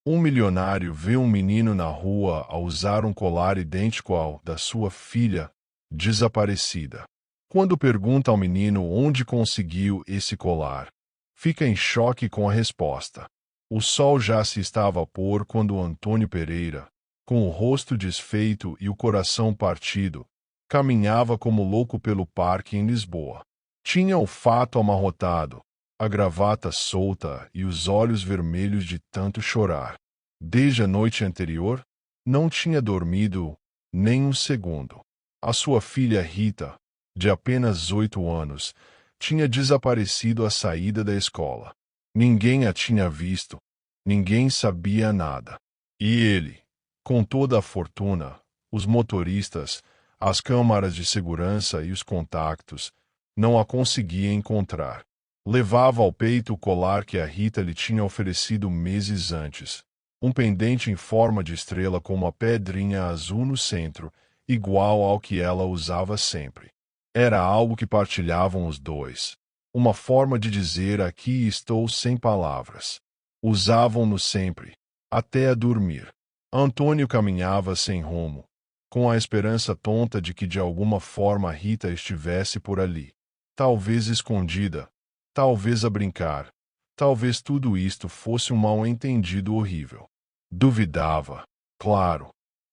Um milionário vê um menino na rua a usar um colar idêntico ao da sua filha desaparecida. Quando pergunta ao menino onde conseguiu esse colar, fica em choque com a resposta. O sol já se estava a pôr quando Antônio Pereira, com o rosto desfeito e o coração partido, caminhava como louco pelo parque em Lisboa. Tinha o fato amarrotado, a gravata solta e os olhos vermelhos de tanto chorar. Desde a noite anterior, não tinha dormido nem um segundo. A sua filha Rita, de apenas 8 anos, tinha desaparecido à saída da escola. Ninguém a tinha visto, ninguém sabia nada. E ele, com toda a fortuna, os motoristas, as câmaras de segurança e os contactos, não a conseguia encontrar. Levava ao peito o colar que a Rita lhe tinha oferecido meses antes. Um pendente em forma de estrela com uma pedrinha azul no centro, igual ao que ela usava sempre. Era algo que partilhavam os dois. Uma forma de dizer aqui estou sem palavras. Usavam-no sempre, até a dormir. Antônio caminhava sem rumo, com a esperança tonta de que de alguma forma Rita estivesse por ali. Talvez escondida, talvez a brincar, talvez tudo isto fosse um mal-entendido horrível. Duvidava, claro,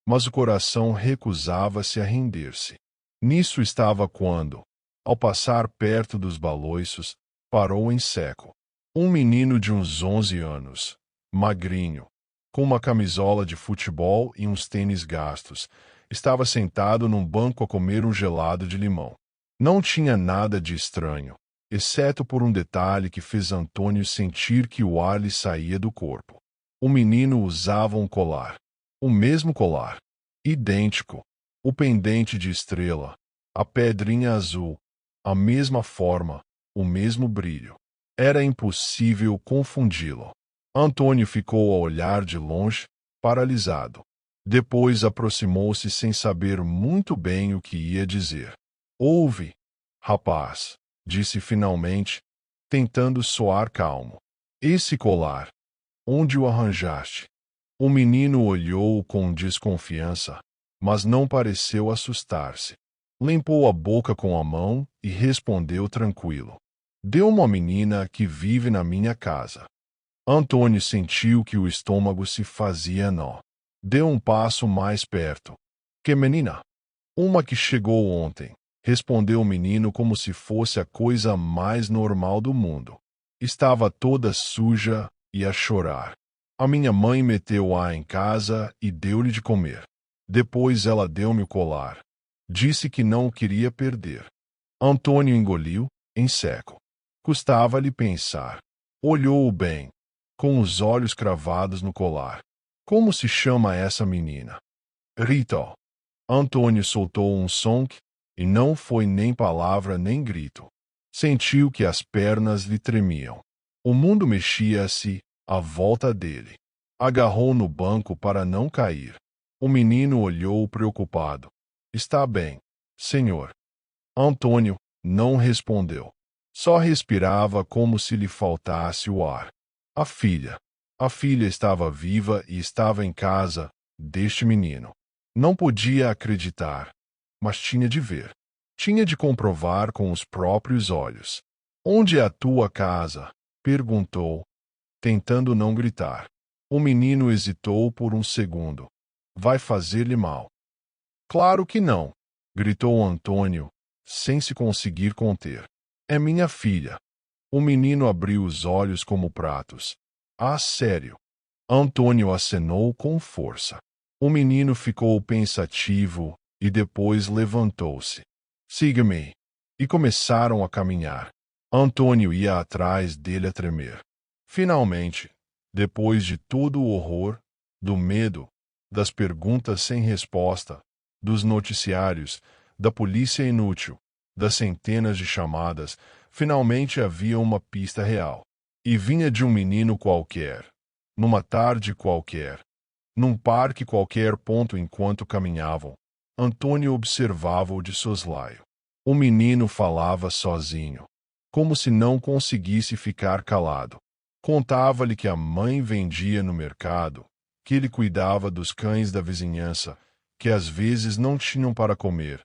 mas o coração recusava-se a render-se. Nisso estava quando, ao passar perto dos baloiços, parou em seco. Um menino de uns 11 anos, magrinho, com uma camisola de futebol e uns tênis gastos, estava sentado num banco a comer um gelado de limão. Não tinha nada de estranho, exceto por um detalhe que fez Antônio sentir que o ar lhe saía do corpo. O menino usava um colar. O mesmo colar. Idêntico. O pendente de estrela. A pedrinha azul. A mesma forma. O mesmo brilho. Era impossível confundi-lo. Antônio ficou a olhar de longe, paralisado. Depois aproximou-se sem saber muito bem o que ia dizer. Ouve, rapaz, disse finalmente, tentando soar calmo. Esse colar. Onde o arranjaste? O menino olhou-o com desconfiança, mas não pareceu assustar-se. Limpou a boca com a mão e respondeu tranquilo. Deu-me a menina que vive na minha casa. Antônio sentiu que o estômago se fazia nó. Deu um passo mais perto. Que menina? Uma que chegou ontem, respondeu o menino como se fosse a coisa mais normal do mundo. Estava toda suja e a chorar. A minha mãe meteu-a em casa e deu-lhe de comer. Depois ela deu-me o colar. Disse que não o queria perder. Antônio engoliu, em seco. Custava-lhe pensar. Olhou-o bem, com os olhos cravados no colar. Como se chama essa menina? Rita. Antônio soltou um som e não foi nem palavra nem grito. Sentiu que as pernas lhe tremiam. O mundo mexia-se à volta dele. Agarrou no banco para não cair. O menino olhou preocupado. Está bem, senhor. Antônio não respondeu. Só respirava como se lhe faltasse o ar. A filha. A filha estava viva e estava em casa deste menino. Não podia acreditar, mas tinha de ver. Tinha de comprovar com os próprios olhos. Onde é a tua casa? Perguntou, tentando não gritar. O menino hesitou por um segundo. Vai fazer-lhe mal. Claro que não, gritou Antônio, sem se conseguir conter. É minha filha. O menino abriu os olhos como pratos. Ah, sério. Antônio acenou com força. O menino ficou pensativo e depois levantou-se. Siga-me. E começaram a caminhar. Antônio ia atrás dele a tremer. Finalmente, depois de todo o horror, do medo, das perguntas sem resposta, dos noticiários, da polícia inútil, das centenas de chamadas, finalmente havia uma pista real. E vinha de um menino qualquer, numa tarde qualquer, num parque qualquer ponto enquanto caminhavam. Antônio observava-o de soslaio. O menino falava sozinho, como se não conseguisse ficar calado. Contava-lhe que a mãe vendia no mercado, que ele cuidava dos cães da vizinhança, que às vezes não tinham para comer,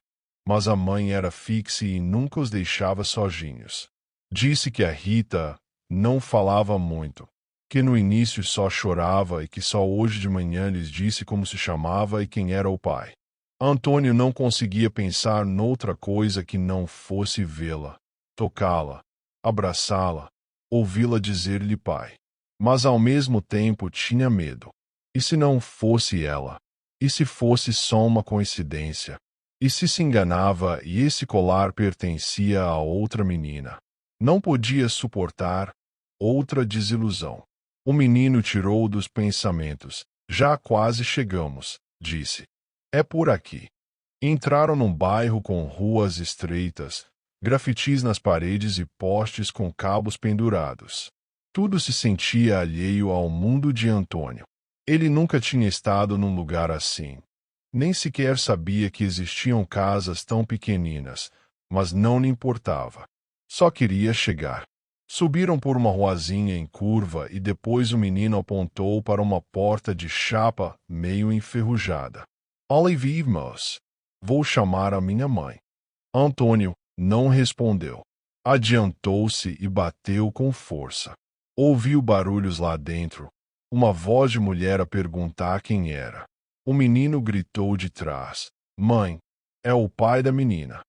mas a mãe era fixa e nunca os deixava sozinhos. Disse que a Rita não falava muito, que no início só chorava e que só hoje de manhã lhes disse como se chamava e quem era o pai. Antônio não conseguia pensar noutra coisa que não fosse vê-la, tocá-la, abraçá-la, ouvi-la dizer-lhe pai. Mas ao mesmo tempo tinha medo. E se não fosse ela? E se fosse só uma coincidência? E se enganava e esse colar pertencia a outra menina? Não podia suportar outra desilusão. O menino tirou dos pensamentos. Já quase chegamos, disse. É por aqui. Entraram num bairro com ruas estreitas, grafitis nas paredes e postes com cabos pendurados. Tudo se sentia alheio ao mundo de Antônio. Ele nunca tinha estado num lugar assim. Nem sequer sabia que existiam casas tão pequeninas, mas não lhe importava. Só queria chegar. Subiram por uma ruazinha em curva e depois o menino apontou para uma porta de chapa meio enferrujada. Olivemos. Vou chamar a minha mãe. Antônio não respondeu. Adiantou-se e bateu com força. Ouviu barulhos lá dentro. Uma voz de mulher a perguntar quem era. O menino gritou de trás. Mãe, é o pai da menina.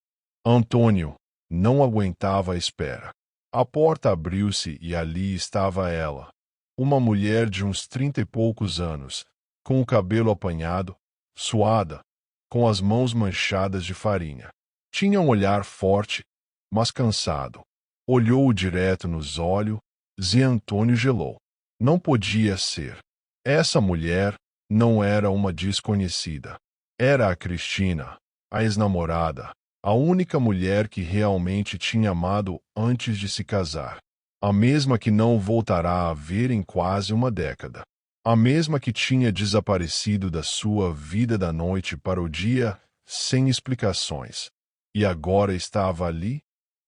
Antônio não aguentava a espera. A porta abriu-se e ali estava ela. Uma mulher de uns 30 e poucos anos, com o cabelo apanhado, suada, com as mãos manchadas de farinha. Tinha um olhar forte, mas cansado. Olhou-o direto nos olhos e Antônio gelou. Não podia ser. Essa mulher não era uma desconhecida. Era a Cristina, a ex-namorada, a única mulher que realmente tinha amado antes de se casar. A mesma que não voltará a ver em quase uma década. A mesma que tinha desaparecido da sua vida da noite para o dia, sem explicações. E agora estava ali,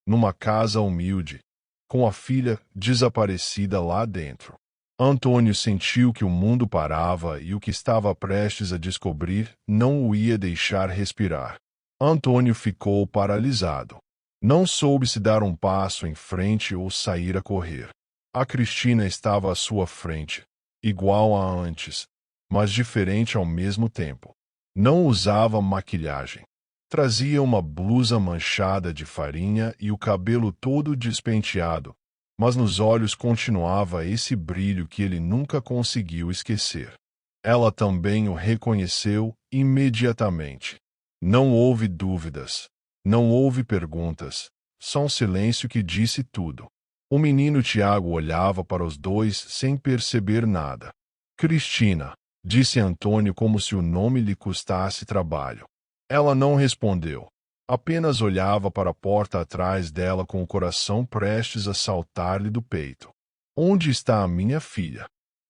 numa casa humilde, com a filha desaparecida lá dentro. Antônio sentiu que o mundo parava e o que estava prestes a descobrir não o ia deixar respirar. Antônio ficou paralisado. Não soube se dar um passo em frente ou sair a correr. A Cristina estava à sua frente, igual a antes, mas diferente ao mesmo tempo. Não usava maquilhagem. Trazia uma blusa manchada de farinha e o cabelo todo despenteado, mas nos olhos continuava esse brilho que ele nunca conseguiu esquecer. Ela também o reconheceu imediatamente. Não houve dúvidas, não houve perguntas, só um silêncio que disse tudo. O menino Tiago olhava para os dois sem perceber nada. Cristina, disse Antônio como se o nome lhe custasse trabalho. Ela não respondeu. Apenas olhava para a porta atrás dela com o coração prestes a saltar-lhe do peito. Onde está a minha filha?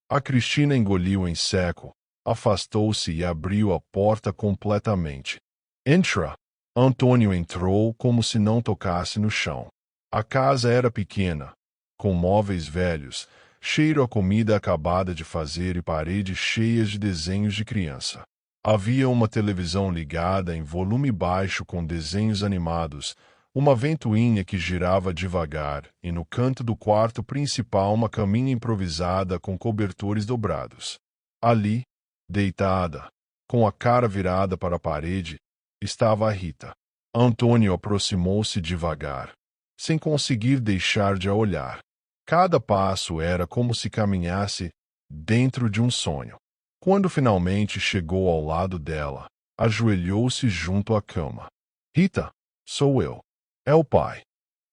A Cristina engoliu em seco, afastou-se e abriu a porta completamente. Entra! Antônio entrou como se não tocasse no chão. A casa era pequena, com móveis velhos, cheiro a comida acabada de fazer e paredes cheias de desenhos de criança. Havia uma televisão ligada em volume baixo com desenhos animados, uma ventoinha que girava devagar, e no canto do quarto principal uma caminha improvisada com cobertores dobrados. Ali, deitada, com a cara virada para a parede, estava a Rita. Antônio aproximou-se devagar, sem conseguir deixar de a olhar. Cada passo era como se caminhasse dentro de um sonho. Quando finalmente chegou ao lado dela, ajoelhou-se junto à cama. Rita, sou eu. É o pai.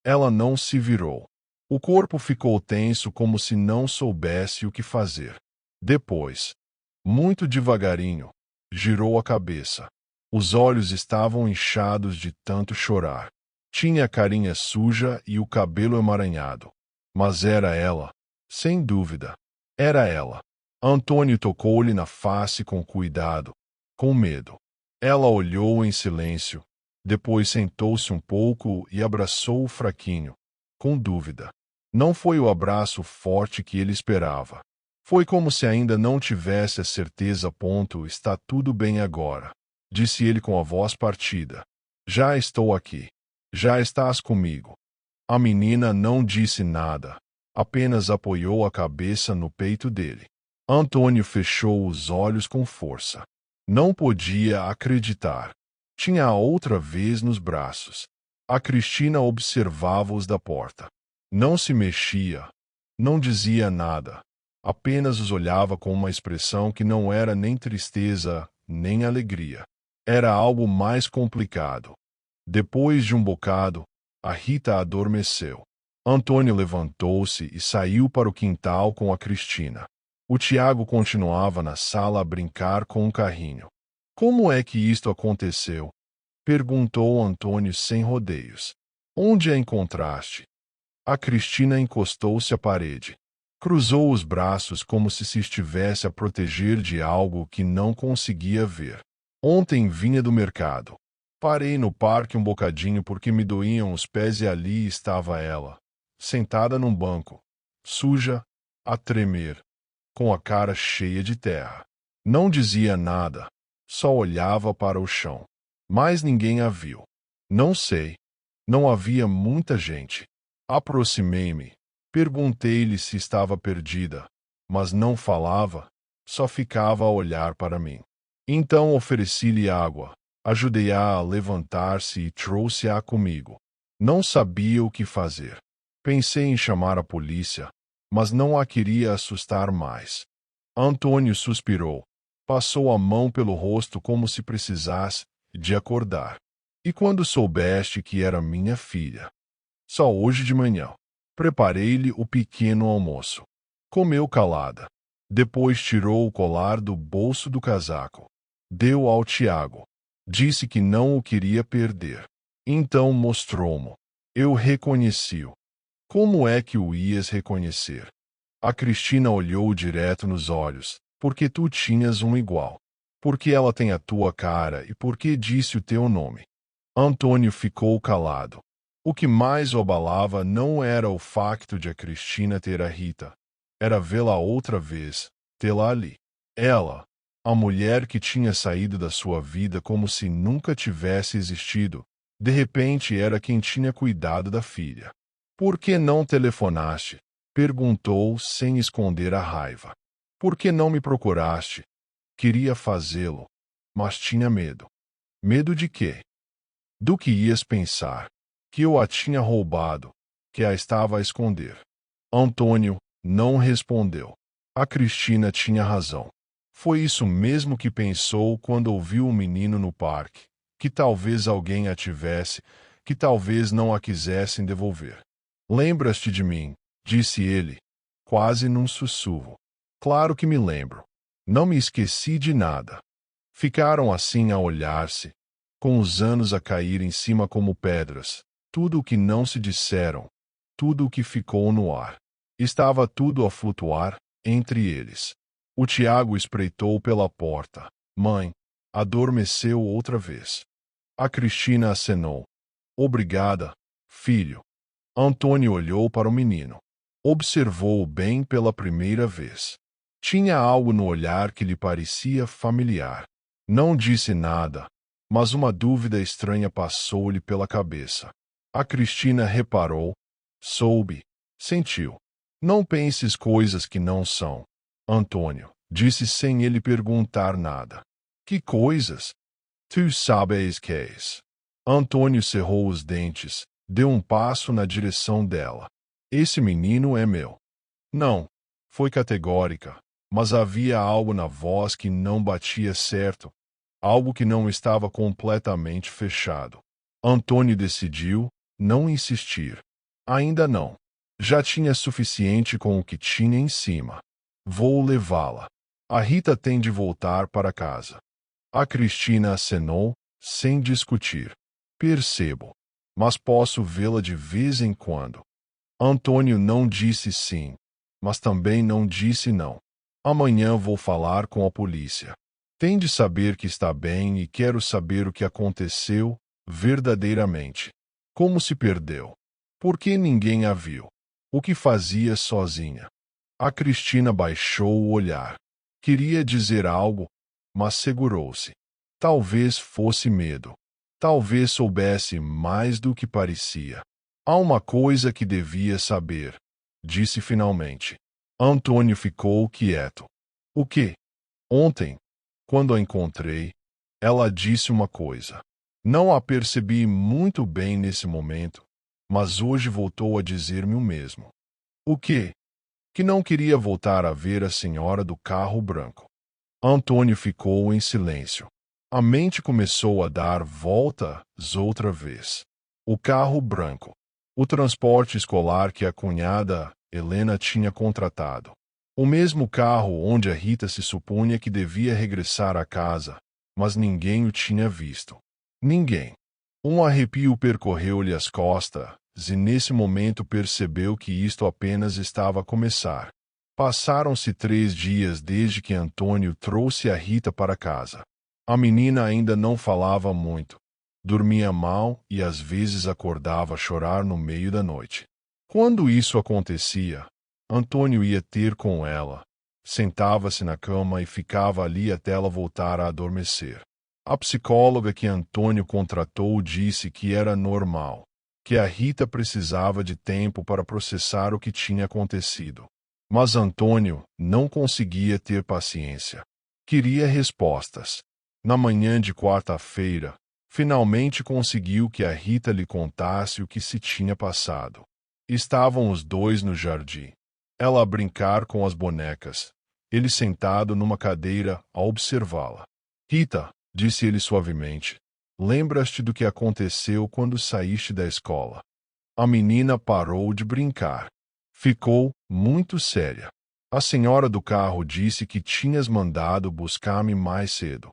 Ela não se virou. O corpo ficou tenso como se não soubesse o que fazer. Depois, muito devagarinho, girou a cabeça. Os olhos estavam inchados de tanto chorar. Tinha a carinha suja e o cabelo emaranhado. Mas era ela, sem dúvida. Era ela. Antônio tocou-lhe na face com cuidado, com medo. Ela olhou em silêncio, depois sentou-se um pouco e abraçou o fraquinho, com dúvida. Não foi o abraço forte que ele esperava. Foi como se ainda não tivesse a certeza. Está tudo bem agora, disse ele com a voz partida. Já estou aqui. Já estás comigo. A menina não disse nada, apenas apoiou a cabeça no peito dele. Antônio fechou os olhos com força. Não podia acreditar. Tinha-a outra vez nos braços. A Cristina observava-os da porta. Não se mexia. Não dizia nada. Apenas os olhava com uma expressão que não era nem tristeza, nem alegria. Era algo mais complicado. Depois de um bocado, a Rita adormeceu. Antônio levantou-se e saiu para o quintal com a Cristina. O Tiago continuava na sala a brincar com um carrinho. Como é que isto aconteceu? Perguntou Antônio sem rodeios. Onde a encontraste? A Cristina encostou-se à parede. Cruzou os braços como se estivesse a proteger de algo que não conseguia ver. Ontem vinha do mercado. Parei no parque um bocadinho porque me doíam os pés e ali estava ela, sentada num banco, suja, a tremer, com a cara cheia de terra. Não dizia nada, só olhava para o chão. Mas ninguém a viu. Não sei. Não havia muita gente. Aproximei-me. Perguntei-lhe se estava perdida, mas não falava, só ficava a olhar para mim. Então ofereci-lhe água, ajudei-a a levantar-se e trouxe-a comigo. Não sabia o que fazer. Pensei em chamar a polícia, mas não a queria assustar mais. Antônio suspirou, passou a mão pelo rosto como se precisasse de acordar. E quando soubeste que era minha filha? Só hoje de manhã. Preparei-lhe o pequeno almoço. Comeu calada. Depois tirou o colar do bolso do casaco. Deu ao Tiago. Disse que não o queria perder. Então mostrou-mo. Eu reconheci-o. Como é que o ias reconhecer? A Cristina olhou direto nos olhos. Porque tu tinhas um igual. Porque ela tem a tua cara e porque disse o teu nome. Antônio ficou calado. O que mais o abalava não era o facto de a Cristina ter a Rita. Era vê-la outra vez, tê-la ali. Ela, a mulher que tinha saído da sua vida como se nunca tivesse existido, de repente era quem tinha cuidado da filha. Por que não telefonaste? Perguntou sem esconder a raiva. Por que não me procuraste? Queria fazê-lo, mas tinha medo. Medo de quê? Do que ias pensar? Que eu a tinha roubado, que a estava a esconder. Antônio não respondeu. A Cristina tinha razão. Foi isso mesmo que pensou quando ouviu o menino no parque, que talvez alguém a tivesse, que talvez não a quisessem devolver. Lembras-te de mim, disse ele, quase num sussurro. Claro que me lembro. Não me esqueci de nada. Ficaram assim a olhar-se, com os anos a cair em cima como pedras. Tudo o que não se disseram, tudo o que ficou no ar. Estava tudo a flutuar entre eles. O Tiago espreitou pela porta. Mãe, adormeceu outra vez. A Cristina acenou. Obrigada, filho. Antônio olhou para o menino. Observou-o bem pela primeira vez. Tinha algo no olhar que lhe parecia familiar. Não disse nada, mas uma dúvida estranha passou-lhe pela cabeça. A Cristina reparou, soube, sentiu. Não penses coisas que não são. Antônio disse sem ele perguntar nada. Que coisas? Tu sabes que és. Antônio cerrou os dentes, deu um passo na direção dela. Esse menino é meu. Não. Foi categórica, mas havia algo na voz que não batia certo, algo que não estava completamente fechado. Antônio decidiu não insistir. Ainda não. Já tinha suficiente com o que tinha em cima. Vou levá-la. A Rita tem de voltar para casa. A Cristina acenou, sem discutir. Percebo. Mas posso vê-la de vez em quando. Antônio não disse sim, mas também não disse não. Amanhã vou falar com a polícia. Tem de saber que está bem e quero saber o que aconteceu verdadeiramente. Como se perdeu? Por que ninguém a viu? O que fazia sozinha? A Cristina baixou o olhar. Queria dizer algo, mas segurou-se. Talvez fosse medo. Talvez soubesse mais do que parecia. Há uma coisa que devia saber, disse finalmente. Antônio ficou quieto. O quê? Ontem, quando a encontrei, ela disse uma coisa. Não a percebi muito bem nesse momento, mas hoje voltou a dizer-me o mesmo. O quê? Que não queria voltar a ver a senhora do carro branco. Antônio ficou em silêncio. A mente começou a dar voltas outra vez. O carro branco. O transporte escolar que a cunhada Helena tinha contratado. O mesmo carro onde a Rita se supunha que devia regressar a casa, mas ninguém o tinha visto. Ninguém. Um arrepio percorreu-lhe as costas, e nesse momento percebeu que isto apenas estava a começar. Passaram-se 3 dias desde que Antônio trouxe a Rita para casa. A menina ainda não falava muito. Dormia mal e às vezes acordava a chorar no meio da noite. Quando isso acontecia, Antônio ia ter com ela. Sentava-se na cama e ficava ali até ela voltar a adormecer. A psicóloga que Antônio contratou disse que era normal, que a Rita precisava de tempo para processar o que tinha acontecido. Mas Antônio não conseguia ter paciência. Queria respostas. Na manhã de quarta-feira, finalmente conseguiu que a Rita lhe contasse o que se tinha passado. Estavam os dois no jardim. Ela a brincar com as bonecas. Ele sentado numa cadeira a observá-la. Rita, disse ele suavemente, lembras-te do que aconteceu quando saíste da escola? A menina parou de brincar. Ficou muito séria. A senhora do carro disse que tinhas mandado buscar-me mais cedo.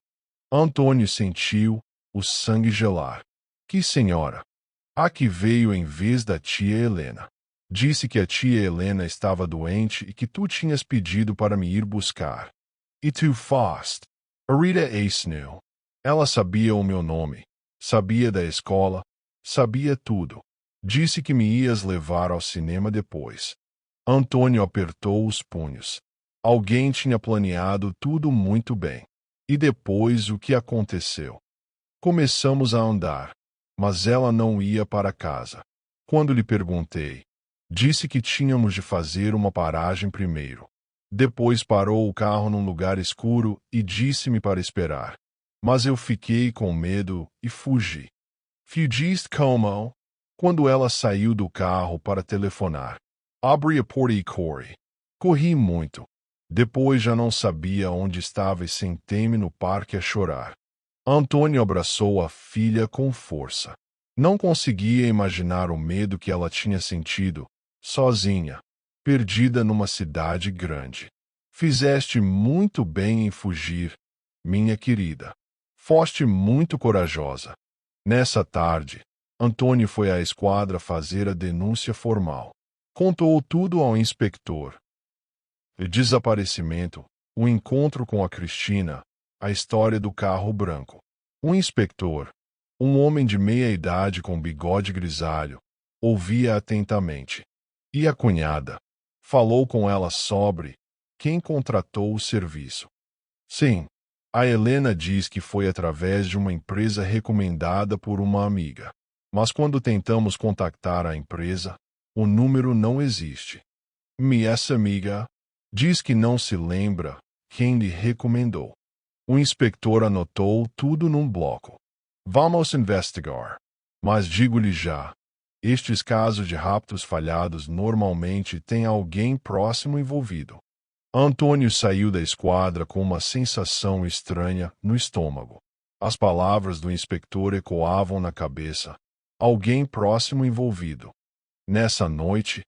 Antônio sentiu o sangue gelar. Que senhora? A que veio em vez da tia Helena. Disse que a tia Helena estava doente e que tu tinhas pedido para me ir buscar. E tu foste. A Rita Ace-New. Ela sabia o meu nome, sabia da escola, sabia tudo. Disse que me ias levar ao cinema depois. Antônio apertou os punhos. Alguém tinha planeado tudo muito bem. E depois o que aconteceu? Começamos a andar, mas ela não ia para casa. Quando lhe perguntei, disse que tínhamos de fazer uma paragem primeiro. Depois parou o carro num lugar escuro e disse-me para esperar. Mas eu fiquei com medo e fugi. Fugiste como? Quando ela saiu do carro para telefonar. Abri a porta e corri. Corri muito. Depois já não sabia onde estava e sentei-me no parque a chorar. Antônio abraçou a filha com força. Não conseguia imaginar o medo que ela tinha sentido, sozinha, perdida numa cidade grande. Fizeste muito bem em fugir, minha querida. Foste muito corajosa. Nessa tarde, Antônio foi à esquadra fazer a denúncia formal. Contou tudo ao inspetor. O desaparecimento, o encontro com a Cristina, a história do carro branco. O inspetor, um homem de meia idade com bigode grisalho, ouvia atentamente. E a cunhada? Falou com ela sobre quem contratou o serviço. Sim, a Helena diz que foi através de uma empresa recomendada por uma amiga. Mas quando tentamos contactar a empresa, o número não existe. Essa amiga diz que não se lembra quem lhe recomendou. O inspetor anotou tudo num bloco. Vamos investigar. Mas digo-lhe já, estes casos de raptos falhados normalmente têm alguém próximo envolvido. Antônio saiu da esquadra com uma sensação estranha no estômago. As palavras do inspetor ecoavam na cabeça. Alguém próximo envolvido. Nessa noite,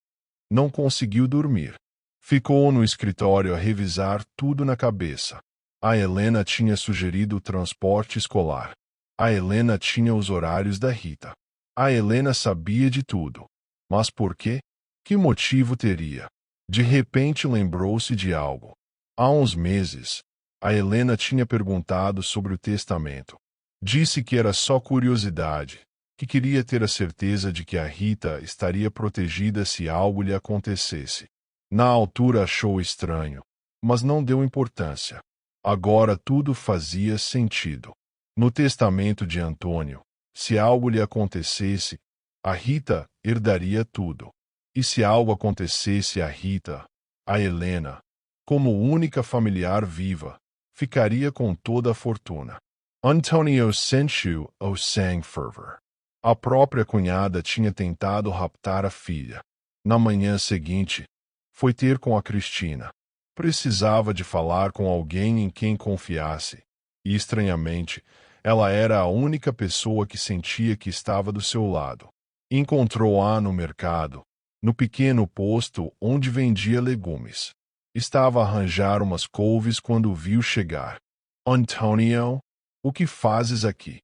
não conseguiu dormir. Ficou no escritório a revisar tudo na cabeça. A Helena tinha sugerido o transporte escolar. A Helena tinha os horários da Rita. A Helena sabia de tudo. Mas por quê? Que motivo teria? De repente lembrou-se de algo. Há uns meses, a Helena tinha perguntado sobre o testamento. Disse que era só curiosidade, que queria ter a certeza de que a Rita estaria protegida se algo lhe acontecesse. Na altura achou estranho, mas não deu importância. Agora tudo fazia sentido. No testamento de Antônio, se algo lhe acontecesse, a Rita herdaria tudo. E se algo acontecesse a Rita, a Helena, como única familiar viva, ficaria com toda a fortuna. Antonio sentiu o sangue ferver. A própria cunhada tinha tentado raptar a filha. Na manhã seguinte, foi ter com a Cristina. Precisava de falar com alguém em quem confiasse. E, estranhamente, ela era a única pessoa que sentia que estava do seu lado. Encontrou-a no mercado, no pequeno posto onde vendia legumes. Estava a arranjar umas couves quando o viu chegar. Antonio, o que fazes aqui?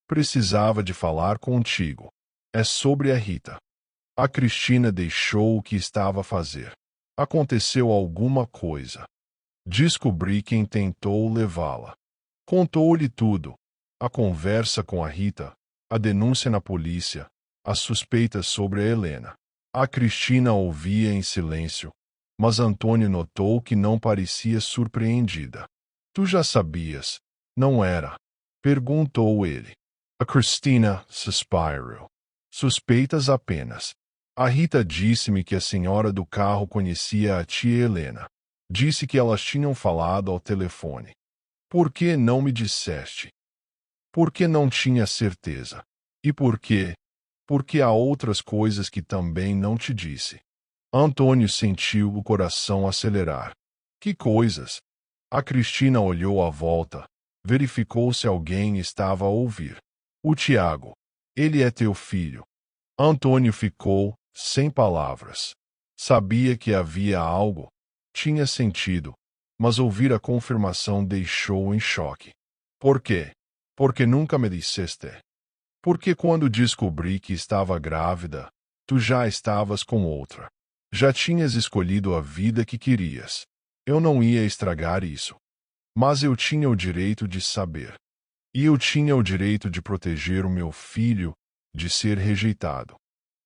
Precisava de falar contigo. É sobre a Rita. A Cristina deixou o que estava a fazer. Aconteceu alguma coisa. Descobri quem tentou levá-la. Contou-lhe tudo. A conversa com a Rita, a denúncia na polícia, as suspeitas sobre a Helena. A Cristina ouvia em silêncio, mas Antônio notou que não parecia surpreendida. Tu já sabias, não era? Perguntou ele. A Cristina suspirou. Suspeitas apenas. A Rita disse-me que a senhora do carro conhecia a tia Helena. Disse que elas tinham falado ao telefone. Por que não me disseste? Porque não tinha certeza. E por quê? Porque há outras coisas que também não te disse. Antônio sentiu o coração acelerar. Que coisas? A Cristina olhou à volta, verificou se alguém estava a ouvir. O Tiago. Ele é teu filho. Antônio ficou, sem palavras. Sabia que havia algo. Tinha sentido, mas ouvir a confirmação deixou-o em choque. Por quê? Porque nunca me disseste. Porque quando descobri que estava grávida, tu já estavas com outra. Já tinhas escolhido a vida que querias. Eu não ia estragar isso. Mas eu tinha o direito de saber. E eu tinha o direito de proteger o meu filho de ser rejeitado.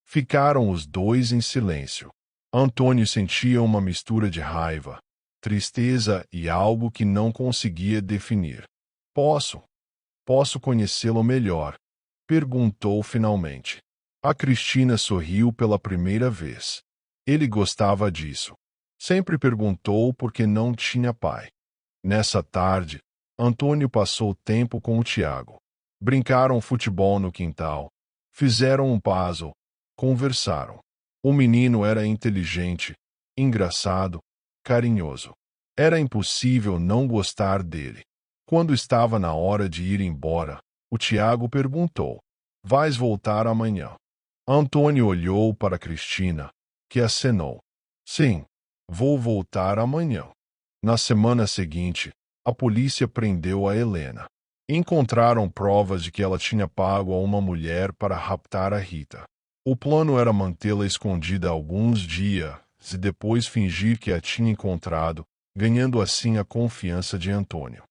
Ficaram os dois em silêncio. Antônio sentia uma mistura de raiva, tristeza e algo que não conseguia definir. Posso conhecê-lo melhor? Perguntou finalmente. A Cristina sorriu pela primeira vez. Ele gostava disso. Sempre perguntou por que não tinha pai. Nessa tarde, Antônio passou tempo com o Tiago. Brincaram futebol no quintal. Fizeram um puzzle. Conversaram. O menino era inteligente, engraçado, carinhoso. Era impossível não gostar dele. Quando estava na hora de ir embora, o Tiago perguntou: Vais voltar amanhã? Antônio olhou para Cristina, que acenou. Sim, vou voltar amanhã. Na semana seguinte, a polícia prendeu a Helena. Encontraram provas de que ela tinha pago a uma mulher para raptar a Rita. O plano era mantê-la escondida alguns dias e depois fingir que a tinha encontrado, ganhando assim a confiança de Antônio.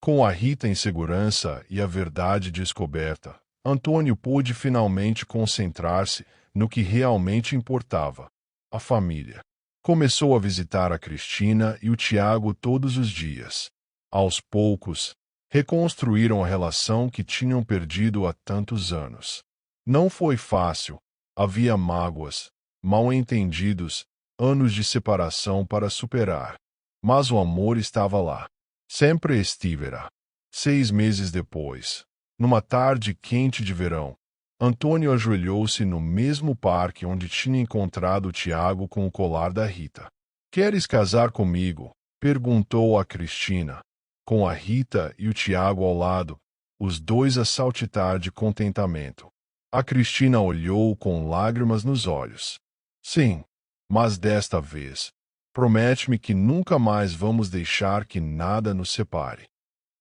Com a Rita em segurança e a verdade descoberta, Antônio pôde finalmente concentrar-se no que realmente importava: a família. Começou a visitar a Cristina e o Tiago todos os dias. Aos poucos, reconstruíram a relação que tinham perdido há tantos anos. Não foi fácil, havia mágoas, mal-entendidos, anos de separação para superar. Mas o amor estava lá. Sempre estivera. 6 meses depois, numa tarde quente de verão, Antônio ajoelhou-se no mesmo parque onde tinha encontrado o Tiago com o colar da Rita. Queres casar comigo? Perguntou a Cristina. Com a Rita e o Tiago ao lado, os dois a saltitar de contentamento. A Cristina olhou com lágrimas nos olhos. Sim, mas desta vez, promete-me que nunca mais vamos deixar que nada nos separe.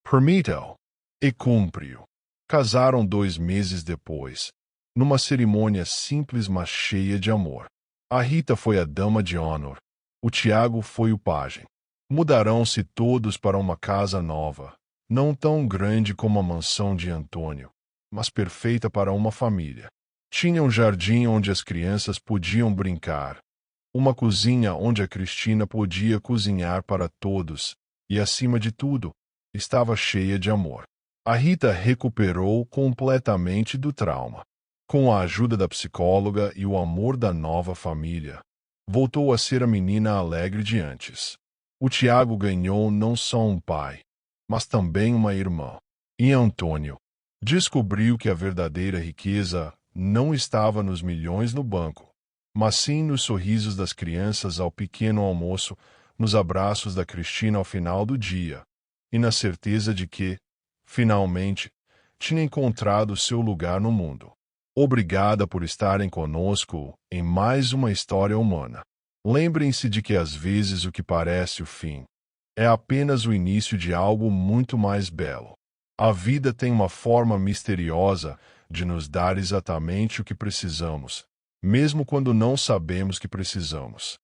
Permita-o. E cumpriu. Casaram 2 meses depois, numa cerimônia simples mas cheia de amor. A Rita foi a dama de honor. O Tiago foi o pajem. Mudarão-se todos para uma casa nova, não tão grande como a mansão de Antônio, mas perfeita para uma família. Tinha um jardim onde as crianças podiam brincar, uma cozinha onde a Cristina podia cozinhar para todos, e, acima de tudo, estava cheia de amor. A Rita recuperou completamente do trauma. Com a ajuda da psicóloga e o amor da nova família, voltou a ser a menina alegre de antes. O Tiago ganhou não só um pai, mas também uma irmã. E Antônio descobriu que a verdadeira riqueza não estava nos milhões no banco, mas sim nos sorrisos das crianças ao pequeno almoço, nos abraços da Cristina ao final do dia, e na certeza de que, finalmente, tinha encontrado seu lugar no mundo. Obrigada por estarem conosco em mais uma história humana. Lembrem-se de que às vezes o que parece o fim é apenas o início de algo muito mais belo. A vida tem uma forma misteriosa de nos dar exatamente o que precisamos, mesmo quando não sabemos que precisamos.